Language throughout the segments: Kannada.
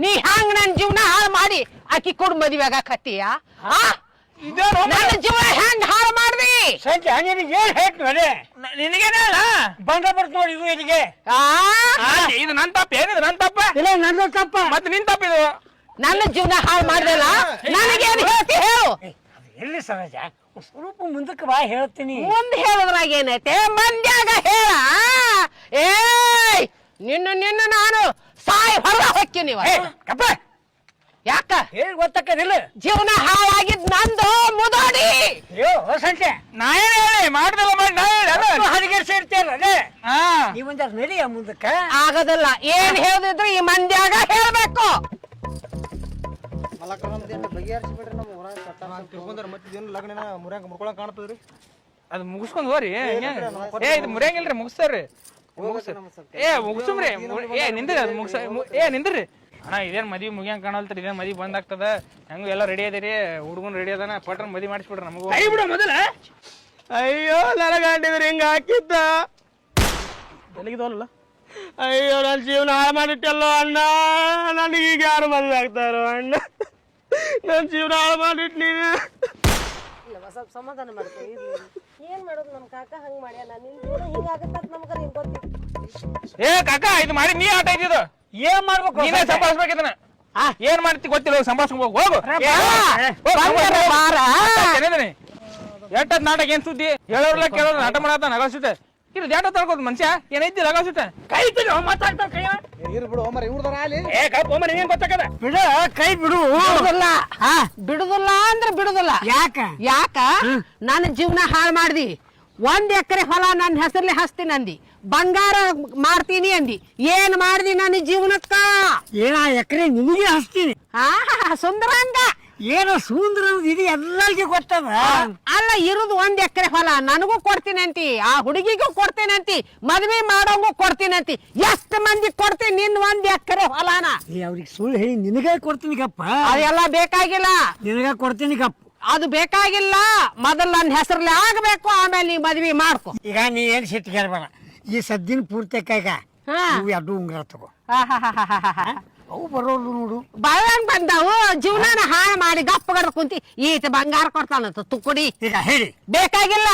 ನೀ ಹಂಗ ನನ್ ಜೀವನ ಹಾಳು ಮಾಡಿ ಆಕಿ ಕೊಡ್ ಮದ್ವೆ ಆಗಾಕತ್ತೀಯ ನನ್ನ ಜೀವನ ಹೆಂಗ್ ಹಾಳು ಮಾಡ್ದಿ ಸಂಜೆ ನಿನಗೆ ಏನ್ ಹೇಳ್ತು ಅದೇ ನಿನಗೇನ ಬಂದ ಬರ್ತ ನೋಡಿ ಇದು ಇಲ್ಲಿಗೆ ಇದು ನನ್ ತಪ್ಪ ಏನಿದು ನನ್ ತಪ್ಪ ಇಲ್ಲ ನನ್ನ ತಪ್ಪ ಮತ್ತೆ ನಿನ್ ತಪ್ಪಿದು ನನ್ನ ಜೀವನ ಹಾಳು ಮಾಡ್ದಲ್ಲ ನನಗೇನ್ ಹೇಳ್ತಿ ಹೇಳು ಎಲ್ಲಿ ಸಹಜ ಸ್ವಲ್ಪ ಮುಂದಕ್ಕೆ ಬಾ ಹೇಳ್ತೀನಿ ಮುಂದ್ ಹೇಳದ್ರಾಗ ಏನೈತೆ ಮಂದ್ಯಾಗ ಹೇಳ ಏಯ್ ನಿನ್ನ ನಾನು ಸಾಯಿ ಹೊರ ಹೊಕ್ಕಿನಿ ಕಪ್ಪ ಯಾಕ ಹೇಳಿ ಗೊತ್ತಕ್ಕದಿಲ್ಲ ಜೀವನ ಹಾಳಾಗಿದ್ ನಂದು ಮುದೋಡಿ ಅಯ್ಯೋ ಸಂಜೆ ನಾ ಏನ್ ಹೇಳಿ ಮಾಡ್ದಲ್ಲ ಮಾಡಿ ನಾ ಹೇಳಿ ಹದಿಗೆ ಸೇರ್ತೀಯಲ್ಲ ಅದೇ ಹಾ ನೀವೊಂದ ನಡಿಯ ಮುಂದಕ್ಕ ಆಗದಲ್ಲ ಏನ್ ಹೇಳಿದ್ರು ಈ ಮಂದ್ಯಾಗ ಹೇಳ್ಬೇಕು ಅದು ಮುಗಿಸ್ಕೊಂಡ್ ಹೋರಿ ಇದು ಮುರಿಯಂಗಿಲ್ರಿ ಮುಗಿಸ್ತಾರ್ರಿ ಮುಗಿಸ್ರಿ ನಿಂದ್ರಿ ಅದು ನಿಂದ್ರಿ ಅಣ್ಣ ಇದೇನ್ ಮದ್ವಿ ಮುಗಿಯಂಗ್ ಕಾಣಲ್ತರಿ ಇದೇನ್ ಮದ್ವಿ ಬಂದ್ ಆಗ್ತದ ಹೆಂಗು ಎಲ್ಲ ರೆಡಿ ಅದಿರಿ ಹುಡುಗನ್ ರೆಡಿ ಅದಾನ ಪಟ್ರ ಮದ್ವಿ ಮಾಡಿಸ್ಬಿಡ್ರಿ ನಮಗೂ ಬಿಡು ಮೊದಲ ಅಯ್ಯೋ ನನಗಂಟಿದ್ರಿ ಹಿಂಗ ಹಾಕಿದ್ದ ಎಲ್ಲಿಗಿದವಲ್ಲ ಅಯ್ಯೋ ನನ್ನ ಜೀವನ ಹಾಳು ಮಾಡಿಟ್ಟಲ್ಲೋ ಅಣ್ಣ ನನಗೀಗ ಯಾರು ಮದ್ವೆ ಆಗ್ತಾರೋ ಅಣ್ಣ ನನ್ನ ಜೀವನ ಹಾಳು ಮಾಡಿಟ್ ನೀನು ಸ್ವಲ್ಪ ಸಮಾಧಾನ ಮಾಡ್ತೇವೆ ಏನ್ ಮಾಡೋದು ನಮ್ ಕಾಕ ಹಂಗ್ ಮಾಡ್ಯಾನ ನಿನ್ ಜೀವನ ಹಿಂಗಾಗತ್ತ ನಮ್ಗ ನಿನ್ ಗೊತ್ತಿಲ್ಲ ಏ ಕಾಕ ಇದು ಮಾಡಿ ನೀ ಆಟ ಇದ್ದಿದ್ದು ಏನ್ ಮಾಡ್ಬೇಕು ನೀನೇ ಸಂಭಾಳಿಸ್ಬೇಕಿದನ ಏನ್ ಮಾಡ್ತಿ ಗೊತ್ತಿಲ್ಲ ಸಂಭಾಳಿಸ್ಕೊಂಡ್ ಹೋಗು ಎಟ್ಟದ್ ನಾಟಕ ಏನ್ ಸುದ್ದಿ ಹೇಳೋರ್ಲ ಕೇಳೋರು ನಾಟ ಮಾಡತ್ತ ನಗಸುತ್ತೆ ಇದು ಜಾಟ ತಳ್ಕೋದ್ ಮನುಷ್ಯ ಏನೈತಿ ಲಗಾಸುತ್ತೆ ಕೈ ಬಿಡು ಮಾತಾಡ್ತಾರ ಕೈ ಏನ್ ಗೊತ್ತಾಗದ ಬಿಡ ಕೈ ಬಿಡು ಬಿಡುದಿಲ್ಲ ಅಂದ್ರೆ ಬಿಡುದಿಲ್ಲ ಯಾಕ ನನ್ನ ಜೀವನ ಹಾಳು ಮಾಡ್ದಿ 1 ಎಕರೆ ಹೊಲ ನನ್ನ ಹೆಸರ್ಲಿ ಹಸ್ತೀನಿ ಅಂದಿ ಬಂಗಾರ ಮಾಡ್ತೀನಿ ಅಂದಿ ಏನ್ ಮಾಡ್ದಿ ನನ್ನ ಜೀವನಕ್ಕ ಏನ ಎಕರೆ ನಿನಗೆ ಹಚ್ತೀನಿ ಸುಂದರಂಗ ಏನೋ ಸುಂದರ ಇದು ಎಲ್ಲರಿಗೂ ಗೊತ್ತದ ಅಲ್ಲ ಇರುದು 1 ಎಕರೆ ಹೊಲ ನನಗೂ ಕೊಡ್ತೀನಿ ಅಂತಿ ಆ ಹುಡುಗಿಗೂ ಕೊಡ್ತೀನಿ ಅಂತಿ ಮದ್ವೆ ಮಾಡೋಂಗು ಕೊಡ್ತೀನಿ ಅಂತಿ ಎಷ್ಟ್ ಮಂದಿ ಕೊಡ್ತೀನಿ ನಿನ್ 1 ಎಕರೆ ಹೊಲನ ಅವ್ರಿಗೆ ಸುಳ್ಳು ಹೇಳಿ ನಿನಗೆ ಕೊಡ್ತೀನಿ ಗಪ್ಪ ಅದೆಲ್ಲ ಬೇಕಾಗಿಲ್ಲ ನಿನಗ ಕೊಡ್ತೀನಿ ಗಪ್ಪ ಅದು ಬೇಕಾಗಿಲ್ಲ ಮೊದಲು ನನ್ನ ಹೆಸರಲ್ಲಿ ಆಗ್ಬೇಕು ಆಮೇಲೆ ನೀ ಮದ್ವಿ ಮಾಡ್ಕೊ ಈಗ ನೀ ಏನ್ ಸಿಟ್ಟು ಕೇಳ್ಬೇಡ ಈ ಸದ್ದಿನ ಪೂರ್ತಿ ಕೈಗ ನೀವು ಎರಡು ಉಂಗ್ರ ತಗೋ ಅವು ಬರೋದು ನೋಡು ಬಾಳಂಗ್ ಬಂದಾವು ಜೀವನಾನ ಹಾಳು ಮಾಡಿ ಗಪ್ಪಗಡ ಕುಂತಿ ಈತ ಬಂಗಾರ ಕೊಡ್ತಾನಂತ ತುಕ್ಕುಡಿ ಈಗ ಹೇಳಿ ಬೇಕಾಗಿಲ್ಲ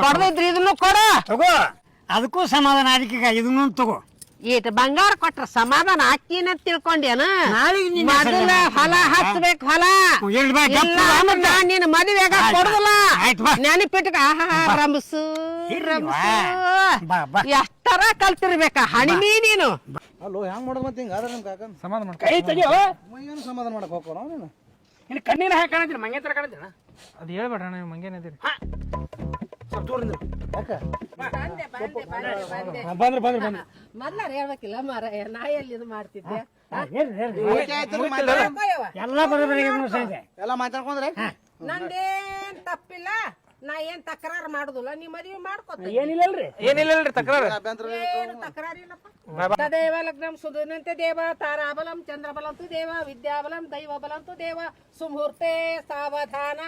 ಕೊಡದಿದ್ರಿ ಇದನ್ನು ಕೊಡು ತಗೋ ಅದಕ್ಕೂ ಸಮಾಧಾನ ಅದಕ್ಕೀಗ ಇದನ್ನು ತಗೋ ಈತ ಬಂಗಾರ ಕೊಟ್ರ ಸಮಾಧಾನ ಹಾಕಿನ ತಿಳ್ಕೊಂಡ್ಯಾನ ಮೊದಲ ಹೊಲ ಹಚ್ಬೇಕು ಹೊಲ ನಿನ್ ಮದುವೆಗ ಕೊಡುದಿಲ್ಲ ನೆನಪಿಟ್ಕ ರಂಬಸು ಎಷ್ಟರ ಕಲ್ತಿರ್ಬೇಕ ಹಣಿಮೀ ನೀನು ಅಲ್ಲೋ ಹೆಂಗ್ ಮಾಡೋದು ಮತ್ತೆ ಹಿಂಗ ನಿಮ್ ಕಾಕ ಸಮಾಧಾನ ಮಾಡ ಕೈ ತೆಗಿಯೋ ಏನು ಸಮಾಧಾನ ಮಾಡಕ್ ಹೋಗೋಣ ನೀನು ಇನ್ನು ಕಣ್ಣಿನ ಹಾಕಿ ಕಾಣತ್ತೀನಿ ಮಂಗೆ ತರ ಕಾಣತ್ತೀನ ಅದು ಹೇಳ್ಬೇಡ್ರ ನೀವು ಮಂಗೇನಿದ್ದೀರಿ ಸ್ವಲ್ಪ ದೂರಿಂದ ಮೊದ್ಲಾರ ಹೇಳ್ಬೇಕಿಲ್ಲ ಮಾರ ನಾ ಎಲ್ಲಿ ಇದು ಮಾಡ್ತಿದ್ದೆ ಎಲ್ಲ ಬರೋಬರಿ ಎಲ್ಲ ಮಾತಾಡ್ಕೊಂಡ್ರೆ ನಂದೇನ್ ತಪ್ಪಿಲ್ಲ ನಾ ಏನ್ ತಕರಾರು ಮಾಡುದಿಲ್ಲ ನೀ ಮದ್ವಿ ಮಾಡ್ಕೊತ ಏನಿಲ್ಲಲ್ರಿ ತಕರಾರು ಏನು ತಕರಾರಿಲ್ಲಪ್ಪ ತದೇವ ಲಗ್ನಂ ಸುಧನಂತೆ ದೇವ ತಾರಾಬಲಂ ಚಂದ್ರಬಲಂತು ದೇವ ವಿದ್ಯಾಬಲಂ ದೈವಬಲಂತು ದೇವ ಸುಮುಹೂರ್ತೆ ಸಾವಧಾನ